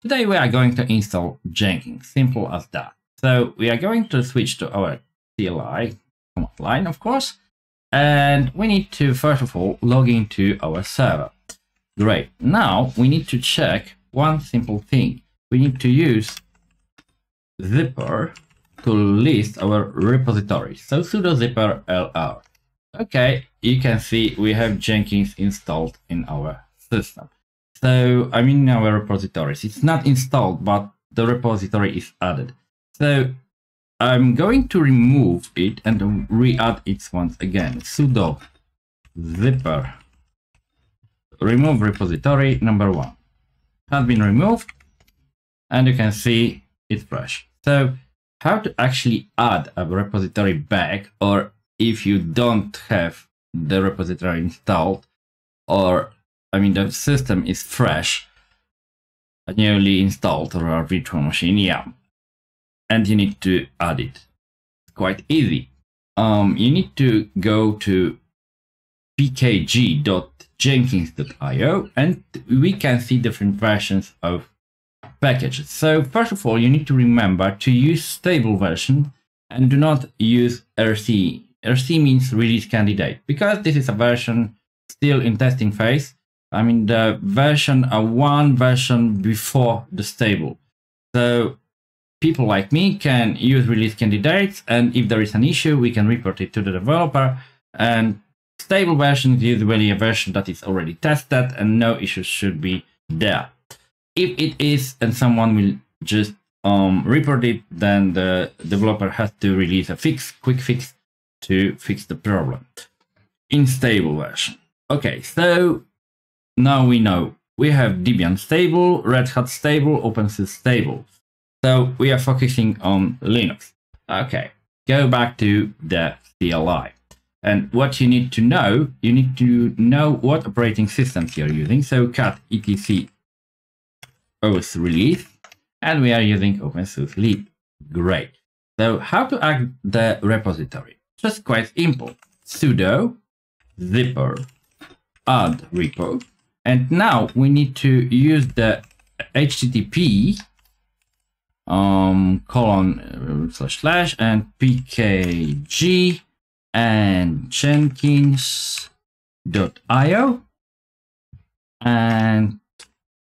Today we are going to install Jenkins, simple as that. So we are going to switch to our CLI command line, of course, and we need to first of all log into our server. Great. Now we need to check one simple thing. We need to use zipper to list our repositories. So sudo zipper lr. Okay, you can see we have Jenkins installed in our system. So I'm in our repositories. It's not installed, but the repository is added. So I'm going to remove it and re-add it once again. Sudo zipper remove repository number 1 has been removed, and you can see it's fresh. So how to actually add a repository back, or if you don't have the repository installed, or the system is fresh, newly installed, or a virtual machine, yeah, and you need to add it. It's quite easy. You need to go to pkg.jenkins.io, and we can see different versions of packages. So first of all, you need to remember to use stable version and do not use RC. RC means release candidate, because this is a version still in testing phase. The version one version before the stable. So people like me can use release candidates, and if there is an issue, we can report it to the developer. And stable version is usually a version that is already tested and no issues should be there. If it is and someone will just report it, then the developer has to release a quick fix to fix the problem in stable version. Okay, so now we know we have Debian stable, Red Hat stable, openSUSE stable. So we are focusing on Linux. Okay, go back to the CLI. And what you need to know what operating systems you're using. So cat etc os release, and we are using openSUSE lib. Great. So how to add the repository? Just quite simple. Sudo zipper add repo. And now we need to use the http :/ and pkg and jenkins.io and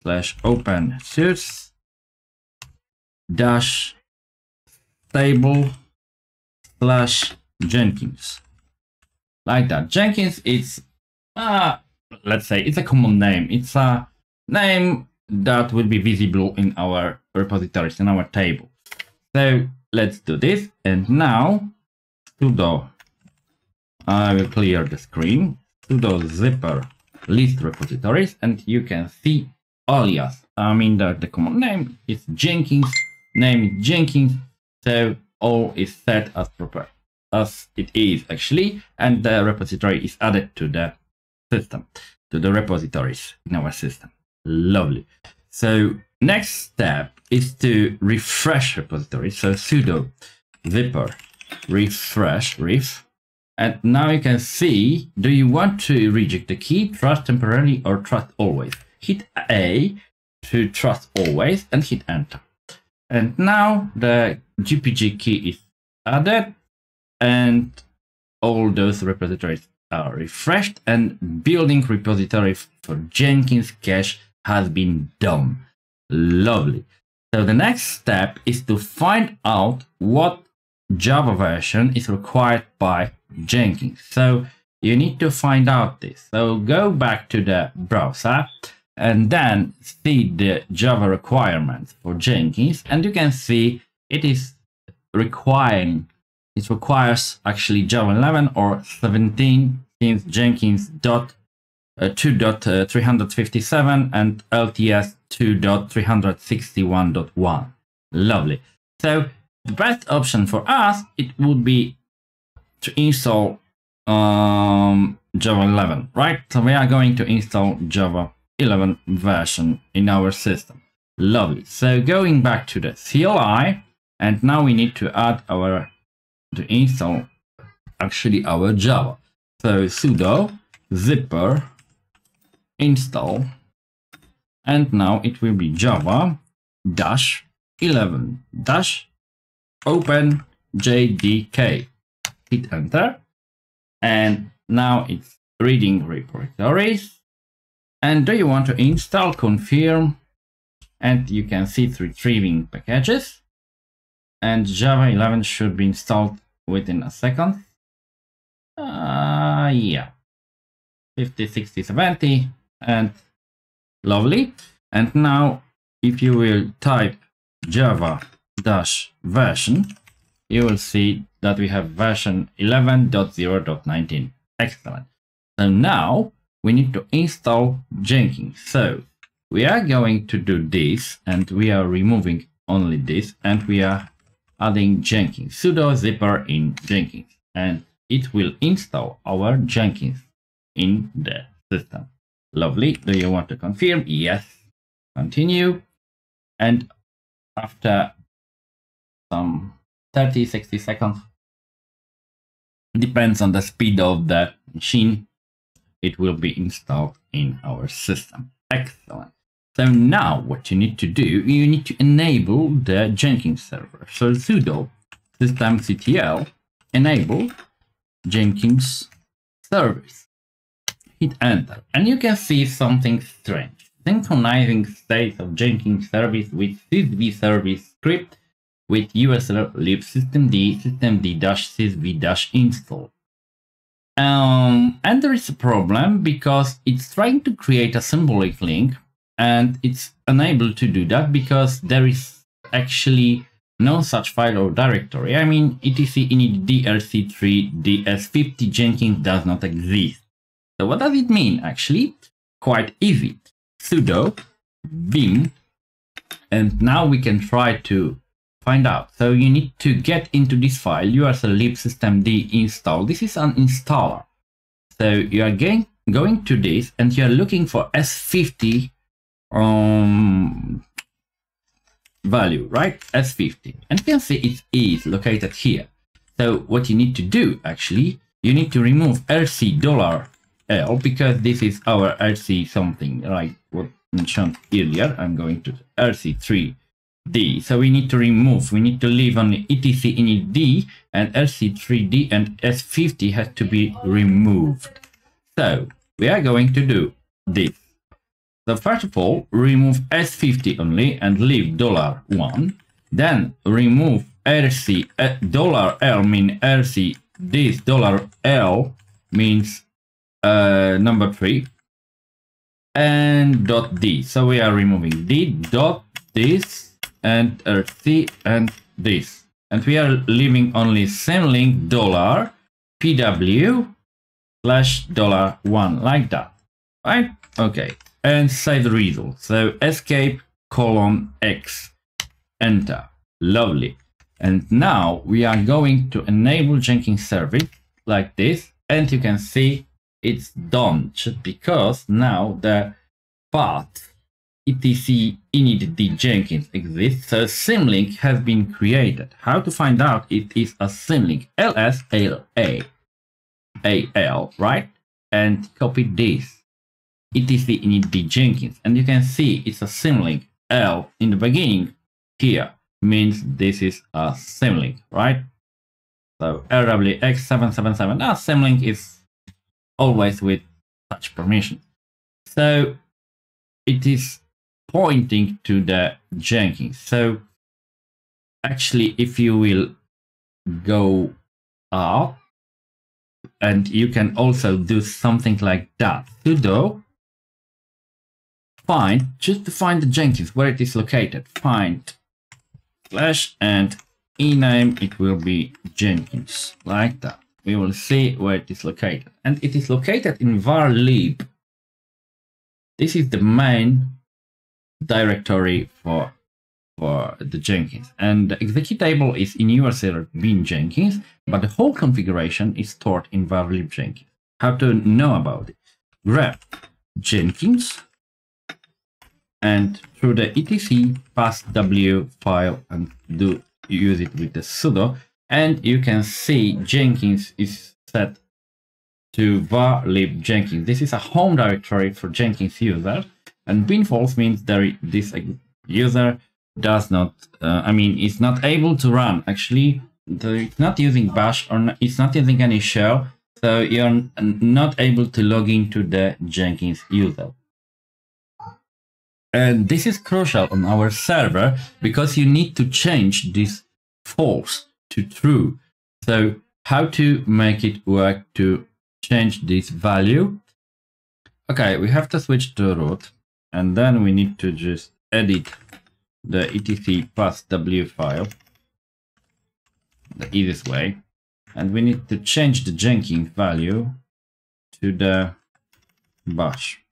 /openSUSE -stable/Jenkins. Like that. Jenkins is let's say it's a common name. It's a name that will be visible in our repositories, in our table. So let's do this. And now sudo, I will clear the screen, sudo zipper list repositories, and you can see alias. The common name is Jenkins, name is Jenkins. So all is set as proper as it is actually, and the repository is added to the system, to the repositories in our system. Lovely. So next step is to refresh repository. So sudo zipper refresh ref, and now you can see, do you want to reject the key, trust temporarily or trust always? Hit A to trust always and hit enter. And now the GPG key is added, and all those repositories are refreshed, and building repository for Jenkins cache has been done. Lovely. So the next step is to find out what Java version is required by Jenkins. So you need to find out this. So go back to the browser and then see the Java requirements for Jenkins, and you can see it is requiring, it requires actually Java 11 or 17, since Jenkins 2.357 and LTS 2.361.1. Lovely. So the best option for us, it would be to install Java 11, right? So we are going to install Java 11 version in our system. Lovely. So going back to the CLI, and now we need to add to install actually our Java. So sudo zipper install, and now it will be Java -11 openJDK. Hit enter, and now it's reading repositories. And do you want to install, confirm, and you can see it's retrieving packages, and Java 11 should be installed within a second. Yeah, 50, 60, 70, and lovely. And now if you will type java-version, you will see that we have version 11.0.19. Excellent. So now we need to install Jenkins. So we are going to do this, and we are removing only this, and we are adding Jenkins, sudo zipper in Jenkins, and it will install our Jenkins in the system. Lovely. Do you want to confirm? Yes. Continue. And after some 30, 60 seconds, depends on the speed of the machine, it will be installed in our system. Excellent. So now what you need to do, you need to enable the Jenkins server. So sudo systemctl enable Jenkins service. Hit enter, and you can see something strange. Synchronizing states of Jenkins service with sysv service script with USL lib systemd-sysv-install. And there is a problem because it's trying to create a symbolic link, and it's unable to do that because there is actually no such file or directory. I mean, etc init drc3 ds50 Jenkins does not exist. So what does it mean actually? Quite easy. Sudo vim, and now we can try to find out. So you need to get into this file, USL lib systemd install. This is an installer. So you are going to this, and you are looking for S50 value, right? S50, and you can see it is located here. So what you need to do actually, you need to remove $L because this is our RC something, like what mentioned earlier. I'm going to RC3D. So we need to remove, we need to leave only etc init d, and RC3D and S50 has to be removed. So we are going to do this. So first of all, remove S50 only and leave $1. Then remove RC $L mean RC, this $L means number 3, and .d. So we are removing d dot this and RC and this, and we are leaving only Symlink $pw /$1 like that, right? Okay, and save the result. So escape :x, enter. Lovely. And now we are going to enable Jenkins service like this, and you can see it's done just because now the path etc init d Jenkins exists. So Symlink has been created. How to find out it is a Symlink? LSAL, right? And copy this etc init d Jenkins, and you can see it's a Symlink. L in the beginning here means this is a Symlink, right? So RWX777. Symlink is always with such permission. So it is pointing to the Jenkins. So actually, if you will go up, and you can also do something like that. Sudo find, just to find the Jenkins, where it is located. Find / and ename, it will be Jenkins, like that. We will see where it is located, and it is located in var lib. This is the main directory for the Jenkins, and the executable is in USL bin Jenkins, but the whole configuration is stored in var lib Jenkins. How to know about it? Grab Jenkins and through the etc pass w file and use it with the sudo. And you can see Jenkins is set to var lib Jenkins. This is a home directory for Jenkins user, and bin false means this user does not, it's not able to run. Actually, it's not using bash or it's not using any shell. So you're not able to log into the Jenkins user. And this is crucial on our server because you need to change this false to true. So how to make it work to change this value? Okay, we have to switch to root, and then we need to just edit the etc plus w file the easiest way, and we need to change the Jenkins value to the bash.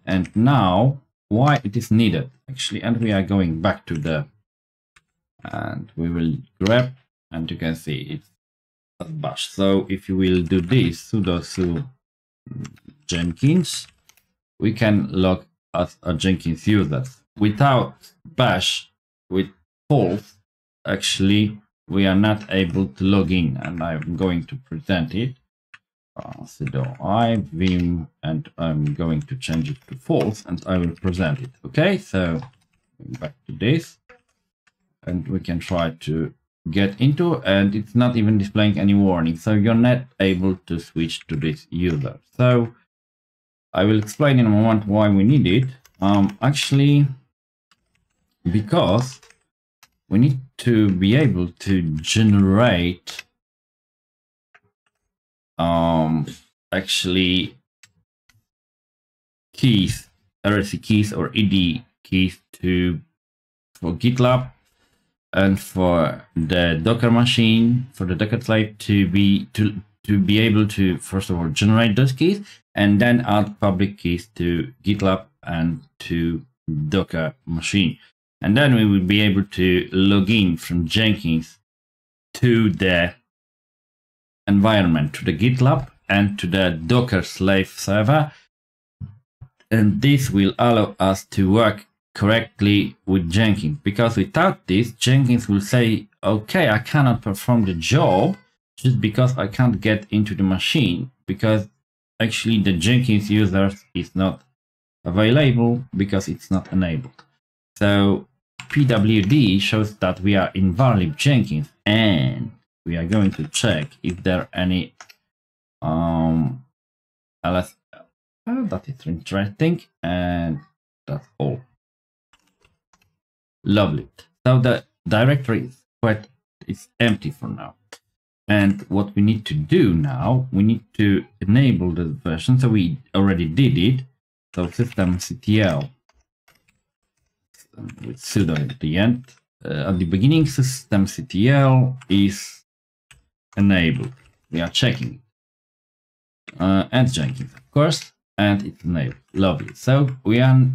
And now why it is needed actually, and we are going back to the, and we will grab, and you can see it's a bash. So if you will do this sudo su Jenkins, we can log as a Jenkins user. Without bash, with false, actually we are not able to log in, and I'm going to present it. Sudo I vim, and I'm going to change it to false, and I will present it. Okay, so back to this, and we can try to get into, and it's not even displaying any warning, so you're not able to switch to this user. So I will explain in a moment why we need it. Actually, because we need to be able to generate actually keys, RC keys or ED keys for GitLab and for the Docker machine, for the Docker slave to be able to first of all generate those keys and then add public keys to GitLab and to Docker machine. And then we will be able to log in from Jenkins to the environment, to the GitLab and to the Docker slave server. And this will allow us to work correctly with Jenkins, because without this, Jenkins will say, okay, I cannot perform the job just because I can't get into the machine, because actually the Jenkins user is not available because it's not enabled. So pwd shows that we are invalid Jenkins, and we are going to check if there are any ls. That is interesting, and that's all. Lovely. So the directory is empty for now. And what we need to do now, we need to enable the version. So we already did it. So systemctl with sudo at the end. At the beginning, systemctl is enabled. We are checking it. And Jenkins, of course, and it's enabled. Lovely. So we are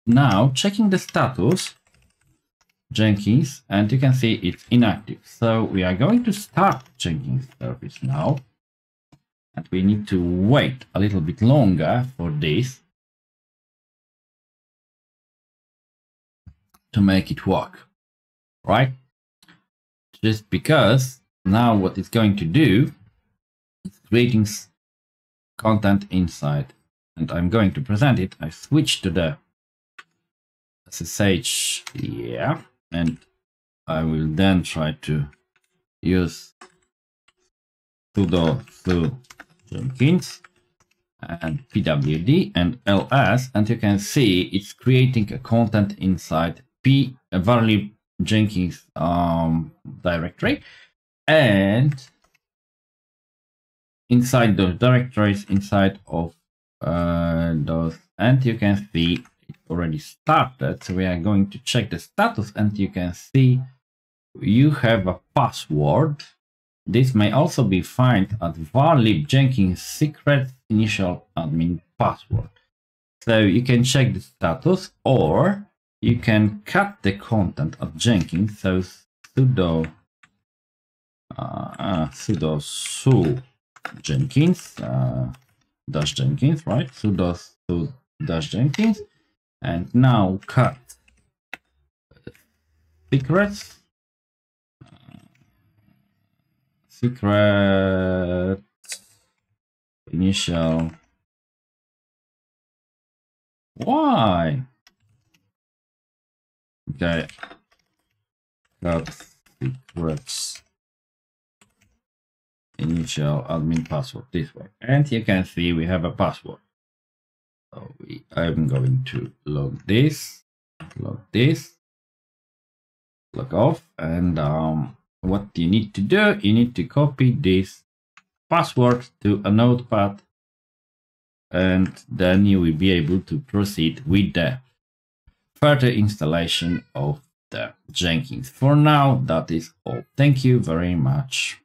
now checking the status Jenkins, and you can see it's inactive. So we are going to start Jenkins service now, and we need to wait a little bit longer for this to make it work, right? Just because now what it's going to do is creating content inside, and I'm going to present it. I switch to the SSH, yeah, and I will then try to use sudo su Jenkins and pwd and ls, and you can see it's creating a content inside a value Jenkins directory, and inside those directories, inside of those, and you can see it already started. So we are going to check the status, and you can see you have a password. This may also be found at varlib Jenkins secret initial admin password. So you can check the status, or you can cut the content of Jenkins. So sudo su Jenkins dash Jenkins, right? Sudo su dash Jenkins, and now cut secrets. Secret initial. Why? Okay. Got secrets. Initial admin password this way. And you can see we have a password. So I'm going to log this, log off, and what you need to do, you need to copy this password to a notepad, and then you will be able to proceed with the further installation of the Jenkins. For now, that is all. Thank you very much.